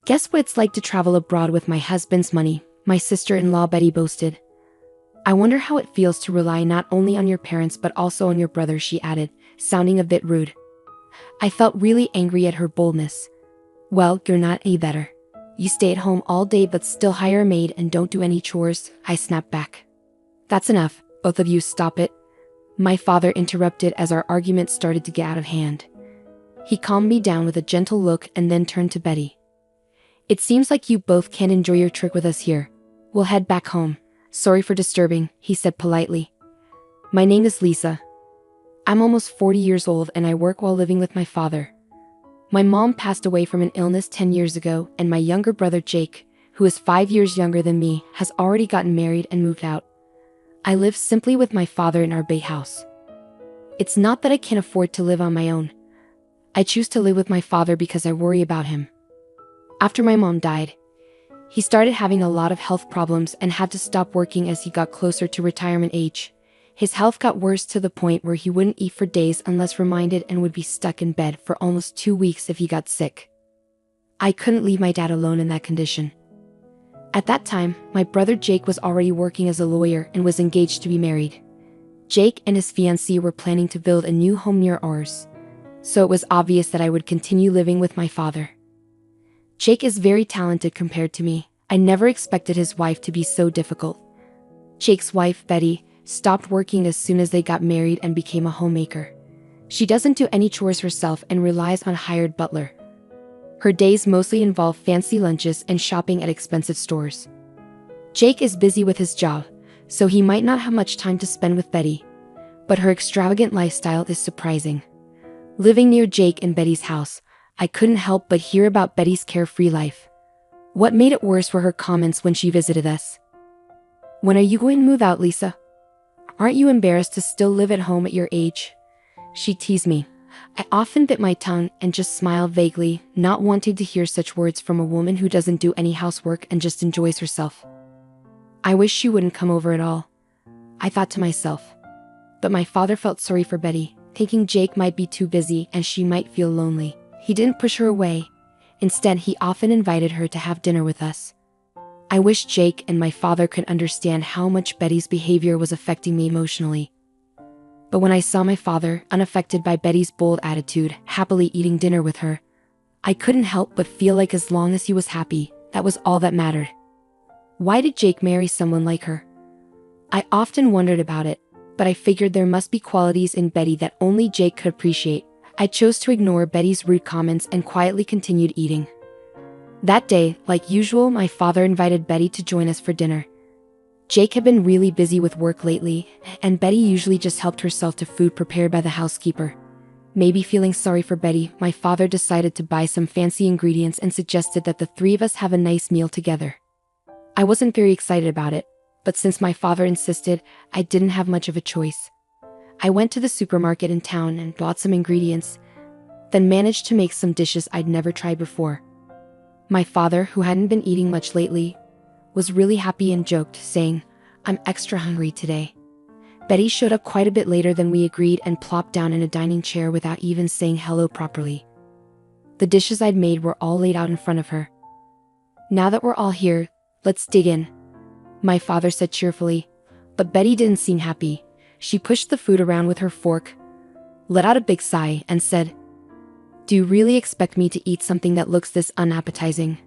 Guess what it's like to travel abroad with my husband's money, my sister-in-law Betty boasted. I wonder how it feels to rely not only on your parents but also on your brother, she added, sounding a bit rude. I felt really angry at her boldness. Well, you're not any better. You stay at home all day but still hire a maid and don't do any chores, I snapped back. That's enough, both of you stop it. My father interrupted as our argument started to get out of hand. He calmed me down with a gentle look and then turned to Betty. It seems like you both can't enjoy your trip with us here. We'll head back home. Sorry for disturbing, he said politely. My name is Lisa. I'm almost 40 years old and I work while living with my father. My mom passed away from an illness 10 years ago, and my younger brother Jake, who is 5 years younger than me, has already gotten married and moved out. I live simply with my father in our bay house. It's not that I can't afford to live on my own. I choose to live with my father because I worry about him. After my mom died, he started having a lot of health problems and had to stop working as he got closer to retirement age. His health got worse to the point where he wouldn't eat for days unless reminded and would be stuck in bed for almost 2 weeks if he got sick. I couldn't leave my dad alone in that condition. At that time, my brother Jake was already working as a lawyer and was engaged to be married. Jake and his fiancée were planning to build a new home near ours, so it was obvious that I would continue living with my father. Jake is very talented compared to me. I never expected his wife to be so difficult. Jake's wife, Betty, stopped working as soon as they got married and became a homemaker. She doesn't do any chores herself and relies on a hired butler. Her days mostly involve fancy lunches and shopping at expensive stores. Jake is busy with his job, so he might not have much time to spend with Betty, but her extravagant lifestyle is surprising. Living near Jake and Betty's house, I couldn't help but hear about Betty's carefree life. What made it worse were her comments when she visited us. When are you going to move out, Lisa? Aren't you embarrassed to still live at home at your age? She teased me. I often bit my tongue and just smiled vaguely, not wanting to hear such words from a woman who doesn't do any housework and just enjoys herself. I wish she wouldn't come over at all, I thought to myself. But my father felt sorry for Betty, thinking Jake might be too busy and she might feel lonely. He didn't push her away. Instead, he often invited her to have dinner with us. I wish Jake and my father could understand how much Betty's behavior was affecting me emotionally. But when I saw my father, unaffected by Betty's bold attitude, happily eating dinner with her, I couldn't help but feel like as long as he was happy, that was all that mattered. Why did Jake marry someone like her? I often wondered about it, but I figured there must be qualities in Betty that only Jake could appreciate. I chose to ignore Betty's rude comments and quietly continued eating. That day, like usual, my father invited Betty to join us for dinner. Jake had been really busy with work lately, and Betty usually just helped herself to food prepared by the housekeeper. Maybe feeling sorry for Betty, my father decided to buy some fancy ingredients and suggested that the three of us have a nice meal together. I wasn't very excited about it, but since my father insisted, I didn't have much of a choice. I went to the supermarket in town and bought some ingredients, then managed to make some dishes I'd never tried before. My father, who hadn't been eating much lately, was really happy and joked, saying, "I'm extra hungry today." Betty showed up quite a bit later than we agreed and plopped down in a dining chair without even saying hello properly. The dishes I'd made were all laid out in front of her. "Now that we're all here, let's dig in," my father said cheerfully, but Betty didn't seem happy. She pushed the food around with her fork, let out a big sigh, and said, "Do you really expect me to eat something that looks this unappetizing?"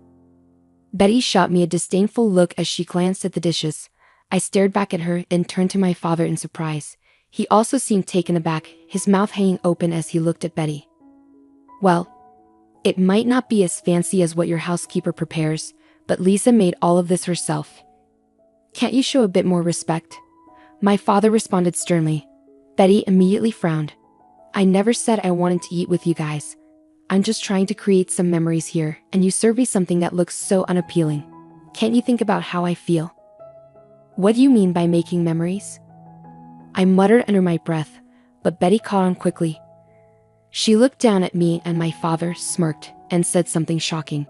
Betty shot me a disdainful look as she glanced at the dishes. I stared back at her and turned to my father in surprise. He also seemed taken aback, his mouth hanging open as he looked at Betty. "Well, it might not be as fancy as what your housekeeper prepares, but Lisa made all of this herself. Can't you show a bit more respect?" My father responded sternly. Betty immediately frowned. "I never said I wanted to eat with you guys. I'm just trying to create some memories here, and you serve me something that looks so unappealing. Can't you think about how I feel?" "What do you mean by making memories?" I muttered under my breath, but Betty caught on quickly. She looked down at me and my father, smirked, and said something shocking.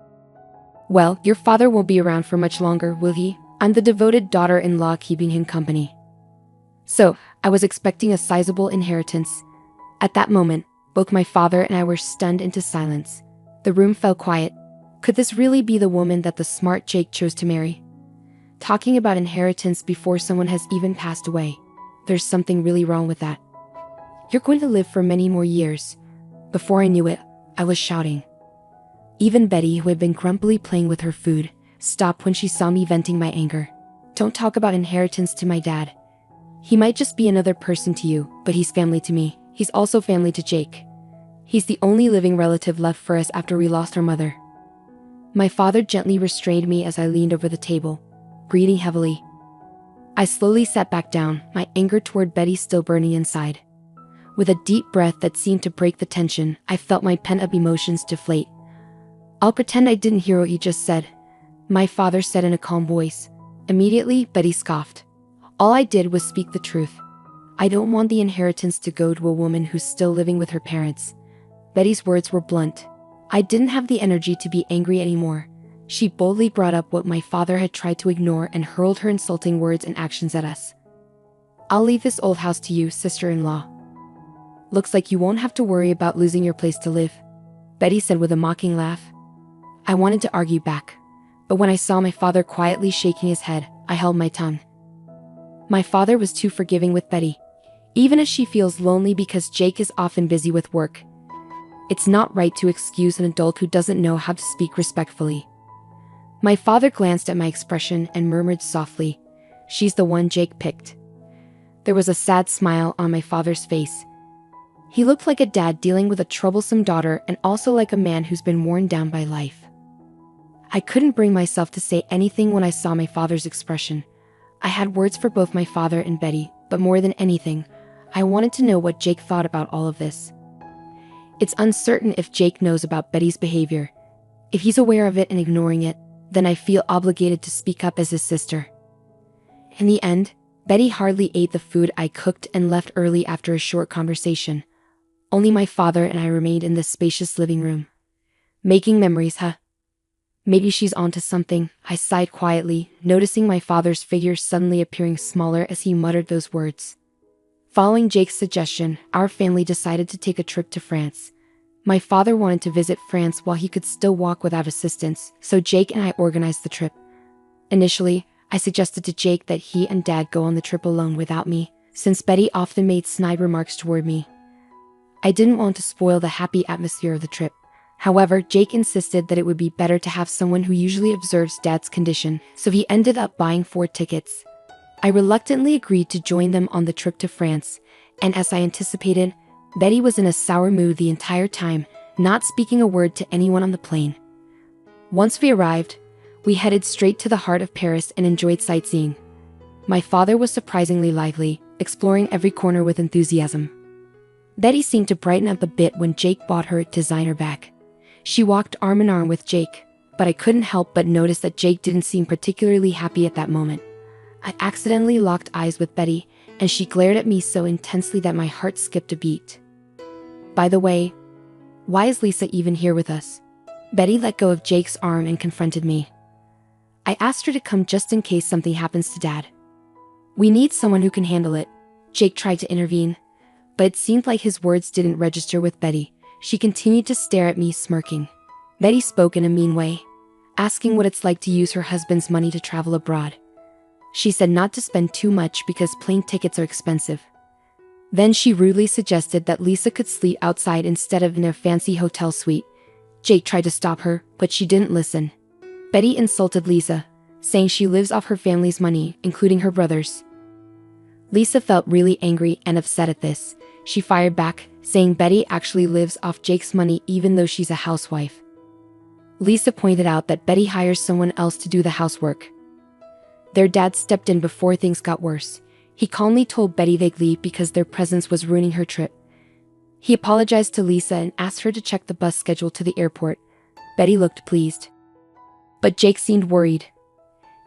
"Well, your father won't be around for much longer, will he? I'm the devoted daughter-in-law keeping him company." So, I was expecting a sizable inheritance. At that moment, both my father and I were stunned into silence. The room fell quiet. Could this really be the woman that the smart Jake chose to marry? Talking about inheritance before someone has even passed away. There's something really wrong with that. You're going to live for many more years. Before I knew it, I was shouting. Even Betty, who had been grumpily playing with her food, stopped when she saw me venting my anger. Don't talk about inheritance to my dad. He might just be another person to you, but he's family to me. He's also family to Jake. He's the only living relative left for us after we lost our mother. My father gently restrained me as I leaned over the table, breathing heavily. I slowly sat back down, my anger toward Betty still burning inside. With a deep breath that seemed to break the tension, I felt my pent-up emotions deflate. I'll pretend I didn't hear what you just said, my father said in a calm voice. Immediately, Betty scoffed. All I did was speak the truth. I don't want the inheritance to go to a woman who's still living with her parents. Betty's words were blunt. I didn't have the energy to be angry anymore. She boldly brought up what my father had tried to ignore and hurled her insulting words and actions at us. I'll leave this old house to you, sister-in-law. Looks like you won't have to worry about losing your place to live, Betty said with a mocking laugh. I wanted to argue back, but when I saw my father quietly shaking his head, I held my tongue. My father was too forgiving with Betty, even as she feels lonely because Jake is often busy with work. It's not right to excuse an adult who doesn't know how to speak respectfully. My father glanced at my expression and murmured softly, "She's the one Jake picked." There was a sad smile on my father's face. He looked like a dad dealing with a troublesome daughter and also like a man who's been worn down by life. I couldn't bring myself to say anything when I saw my father's expression. I had words for both my father and Betty, but more than anything, I wanted to know what Jake thought about all of this. It's uncertain if Jake knows about Betty's behavior. If he's aware of it and ignoring it, then I feel obligated to speak up as his sister. In the end, Betty hardly ate the food I cooked and left early after a short conversation. Only my father and I remained in the spacious living room. Making memories, huh? Maybe she's onto something, I sighed quietly, noticing my father's figure suddenly appearing smaller as he muttered those words. Following Jake's suggestion, our family decided to take a trip to France. My father wanted to visit France while he could still walk without assistance, so Jake and I organized the trip. Initially, I suggested to Jake that he and Dad go on the trip alone without me, since Betty often made snide remarks toward me. I didn't want to spoil the happy atmosphere of the trip. However, Jake insisted that it would be better to have someone who usually observes Dad's condition, so he ended up buying 4 tickets. I reluctantly agreed to join them on the trip to France, and as I anticipated, Betty was in a sour mood the entire time, not speaking a word to anyone on the plane. Once we arrived, we headed straight to the heart of Paris and enjoyed sightseeing. My father was surprisingly lively, exploring every corner with enthusiasm. Betty seemed to brighten up a bit when Jake bought her a designer bag. She walked arm in arm with Jake, but I couldn't help but notice that Jake didn't seem particularly happy at that moment. I accidentally locked eyes with Betty, and she glared at me so intensely that my heart skipped a beat. By the way, why is Lisa even here with us? Betty let go of Jake's arm and confronted me. I asked her to come just in case something happens to Dad. We need someone who can handle it. Jake tried to intervene, but it seemed like his words didn't register with Betty. She continued to stare at me, smirking. Betty spoke in a mean way, asking what it's like to use her husband's money to travel abroad. She said not to spend too much because plane tickets are expensive. Then she rudely suggested that Lisa could sleep outside instead of in a fancy hotel suite. Jake tried to stop her, but she didn't listen. Betty insulted Lisa, saying she lives off her family's money, including her brother's. Lisa felt really angry and upset at this. She fired back, saying Betty actually lives off Jake's money even though she's a housewife. Lisa pointed out that Betty hires someone else to do the housework. Their dad stepped in before things got worse. He calmly told Betty they'd leave because their presence was ruining her trip. He apologized to Lisa and asked her to check the bus schedule to the airport. Betty looked pleased, but Jake seemed worried.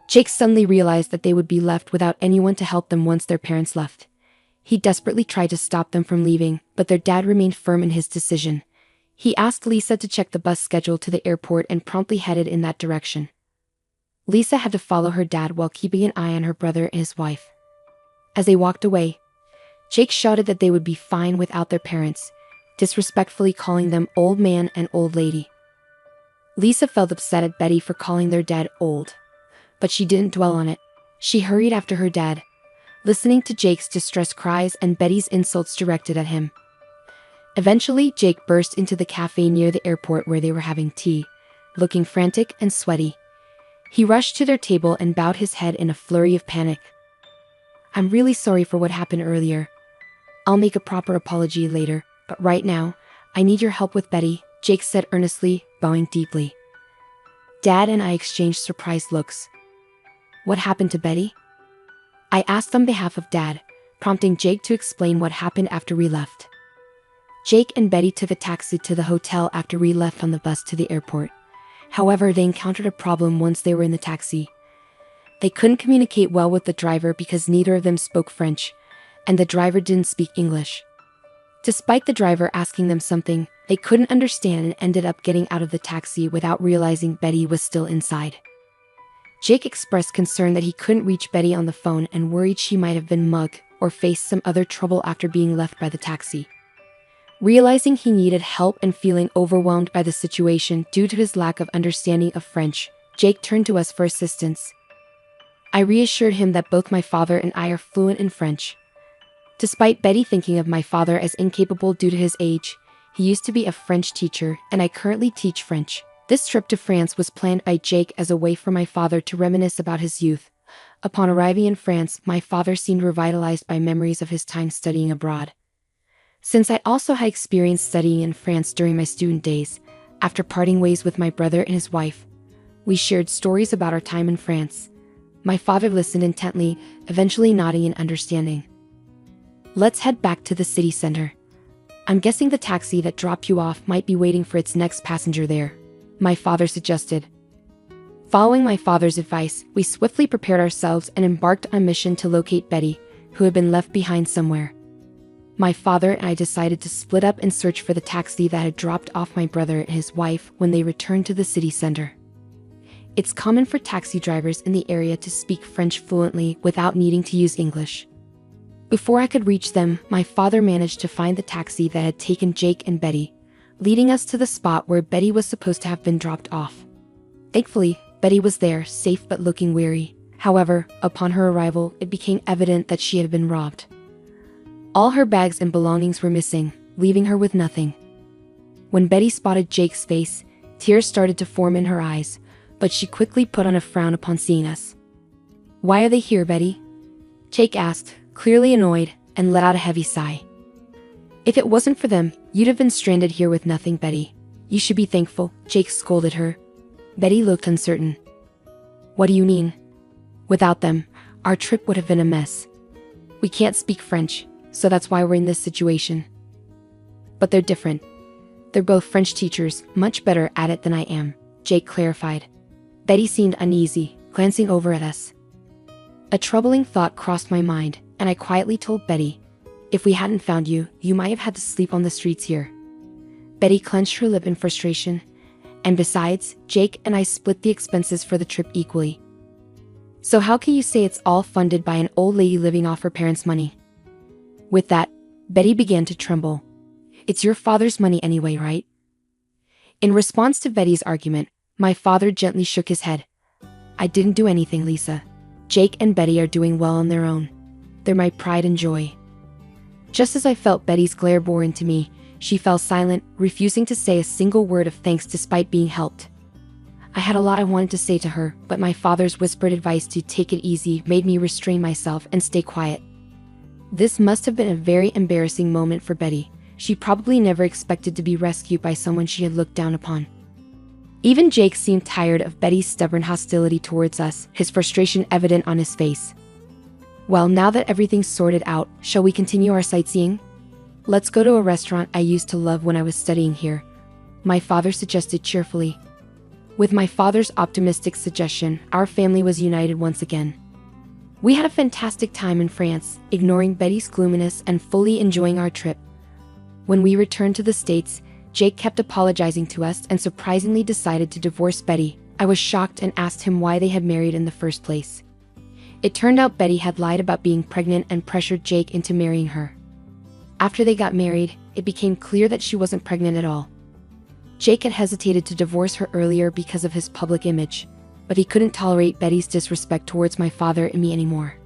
Jake suddenly realized that they would be left without anyone to help them once their parents left. He desperately tried to stop them from leaving, but their dad remained firm in his decision. He asked Lisa to check the bus schedule to the airport and promptly headed in that direction. Lisa had to follow her dad while keeping an eye on her brother and his wife. As they walked away, Jake shouted that they would be fine without their parents, disrespectfully calling them old man and old lady. Lisa felt upset at Betty for calling their dad old, but she didn't dwell on it. She hurried after her dad, listening to Jake's distressed cries and Betty's insults directed at him. Eventually, Jake burst into the cafe near the airport where they were having tea, looking frantic and sweaty. He rushed to their table and bowed his head in a flurry of panic. "I'm really sorry for what happened earlier. I'll make a proper apology later, but right now, I need your help with Betty," Jake said earnestly, bowing deeply. Dad and I exchanged surprised looks. "What happened to Betty?" I asked on behalf of Dad, prompting Jake to explain what happened after we left. Jake and Betty took a taxi to the hotel after we left on the bus to the airport. However, they encountered a problem once they were in the taxi. They couldn't communicate well with the driver because neither of them spoke French, and the driver didn't speak English. Despite the driver asking them something, they couldn't understand and ended up getting out of the taxi without realizing Betty was still inside. Jake expressed concern that he couldn't reach Betty on the phone and worried she might have been mugged or faced some other trouble after being left by the taxi. Realizing he needed help and feeling overwhelmed by the situation due to his lack of understanding of French, Jake turned to us for assistance. I reassured him that both my father and I are fluent in French. Despite Betty thinking of my father as incapable due to his age, he used to be a French teacher and I currently teach French. This trip to France was planned by Jake as a way for my father to reminisce about his youth. Upon arriving in France, my father seemed revitalized by memories of his time studying abroad. Since I also had experience studying in France during my student days, after parting ways with my brother and his wife, we shared stories about our time in France. My father listened intently, eventually nodding in understanding. "Let's head back to the city center. I'm guessing the taxi that dropped you off might be waiting for its next passenger there," my father suggested. Following my father's advice, we swiftly prepared ourselves and embarked on a mission to locate Betty, who had been left behind somewhere. My father and I decided to split up and search for the taxi that had dropped off my brother and his wife when they returned to the city center. It's common for taxi drivers in the area to speak French fluently without needing to use English. Before I could reach them, my father managed to find the taxi that had taken Jake and Betty, leading us to the spot where Betty was supposed to have been dropped off. Thankfully, Betty was there, safe but looking weary. However, upon her arrival, it became evident that she had been robbed. All her bags and belongings were missing, leaving her with nothing. When Betty spotted Jake's face, tears started to form in her eyes, but she quickly put on a frown upon seeing us. "Why are they here, Betty?" Jake asked, clearly annoyed, and let out a heavy sigh. "If it wasn't for them, you'd have been stranded here with nothing, Betty. You should be thankful," Jake scolded her. Betty looked uncertain. "What do you mean?" "Without them, our trip would have been a mess. We can't speak French, so that's why we're in this situation. But they're different. They're both French teachers, much better at it than I am," Jake clarified. Betty seemed uneasy, glancing over at us. A troubling thought crossed my mind, and I quietly told Betty, "If we hadn't found you, you might have had to sleep on the streets here." Betty clenched her lip in frustration. "And besides, Jake and I split the expenses for the trip equally. So how can you say it's all funded by an old lady living off her parents' money?" With that, Betty began to tremble. "It's your father's money anyway, right?" In response to Betty's argument, my father gently shook his head. "I didn't do anything, Lisa. Jake and Betty are doing well on their own. They're my pride and joy." Just as I felt Betty's glare bore into me, she fell silent, refusing to say a single word of thanks despite being helped. I had a lot I wanted to say to her, but my father's whispered advice to take it easy made me restrain myself and stay quiet. This must have been a very embarrassing moment for Betty. She probably never expected to be rescued by someone she had looked down upon. Even Jake seemed tired of Betty's stubborn hostility towards us, his frustration evident on his face. "Well, now that everything's sorted out, shall we continue our sightseeing? Let's go to a restaurant I used to love when I was studying here," my father suggested cheerfully. With my father's optimistic suggestion, our family was united once again. We had a fantastic time in France, ignoring Betty's gloominess and fully enjoying our trip. When we returned to the States, Jake kept apologizing to us and surprisingly decided to divorce Betty. I was shocked and asked him why they had married in the first place. It turned out Betty had lied about being pregnant and pressured Jake into marrying her. After they got married, it became clear that she wasn't pregnant at all. Jake had hesitated to divorce her earlier because of his public image, but he couldn't tolerate Betty's disrespect towards my father and me anymore.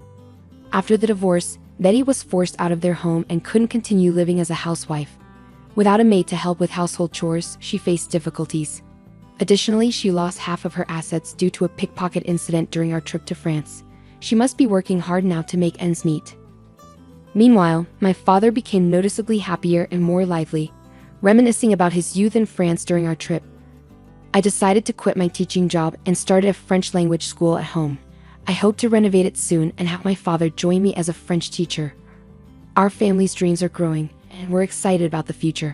After the divorce, Betty was forced out of their home and couldn't continue living as a housewife. Without a maid to help with household chores, she faced difficulties. Additionally, she lost half of her assets due to a pickpocket incident during our trip to France. She must be working hard now to make ends meet. Meanwhile, my father became noticeably happier and more lively, reminiscing about his youth in France during our trip. I decided to quit my teaching job and started a French language school at home. I hope to renovate it soon and have my father join me as a French teacher. Our family's dreams are growing, and we're excited about the future.